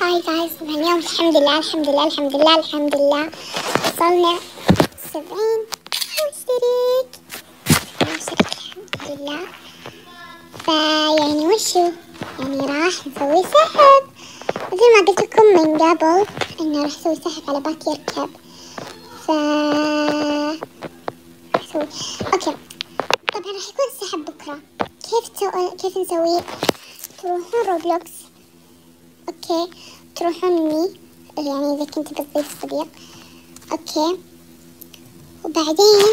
هاي جايز، اليوم الحمد لله وصلنا 70 مشترك الحمد لله. فيعني وشو يعني راح نسوي سحب مثل ما قلت لكم من قبل انه راح اسوي سحب على بات يركب. ف اسوي اوكي. طبعا راح يكون السحب بكره. كيف نسويه؟ تروحون روبلوكس، اوكي، تروحون مي يعني اذا كنت بتضيف صديق، اوكي، وبعدين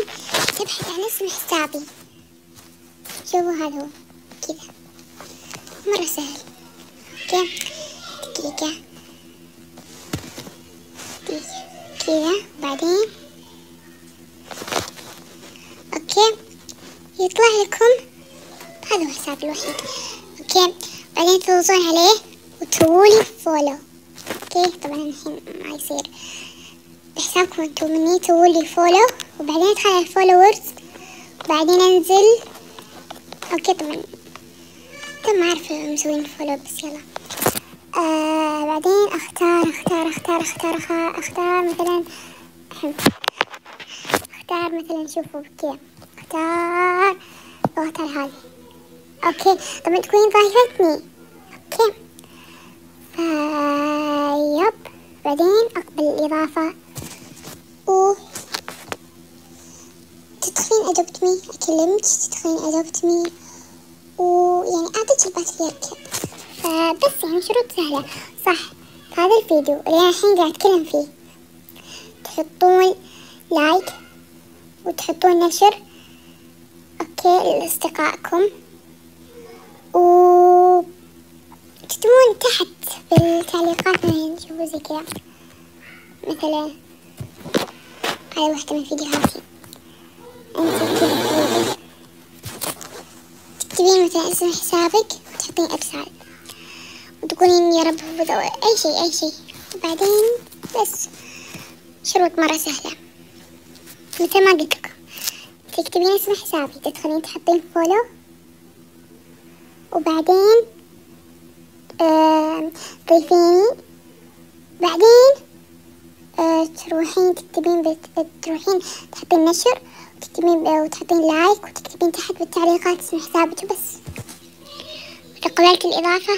تبحث عن اسم حسابي. شوفوا هذا هو كذا، مرة سهل. اوكي، دقيقة كذا، بعدين اوكي يطلع لكم هذا هو حسابي الوحيد. اوكي، بعدين تضغطون عليه وتسوولي فولو. اوكي، طبعا الحين ما يصير بحسابكم انتم، مني تسوولي فولو وبعدين ادخل على الفولورز وبعدين انزل. اوكي طبعا ما اعرف مسوين فولو بس يلا. بعدين اختار مثلا شوفوا كذا، اختار هذه. اوكي طبعا تكونين ضايفتني. اوكي يب، بعدين اقبل الاضافة و تدخلين ادوبت مي، اكلمت تدخلين ادوبت مي ويعني اعطيك البات يركب. فبس يعني شروط سهلة صح. هذا الفيديو اللي أنا الحين قاعد أتكلم فيه تحطون لايك وتحطون نشر اوكي لأصدقائكم، و تكتبون تحت بالتعليقات مثلا شوفوا زي كذا، مثلا هاي واحدة من فيديوهاتي، انت كذا تكتبين مثلا اسم حسابك وتحطين ارسال وتقولين يا رب اي شيء وبعدين بس. شروط مرة سهلة مثل ما قلت لكم، تكتبين اسم حسابي، تدخلين تحطين فولو وبعدين تضيفيني، بعدين تروحين تحطين نشر وتحطين لايك وتكتبين تحت بالتعليقات اسم حسابك وبس. إذا قبلت الإضافة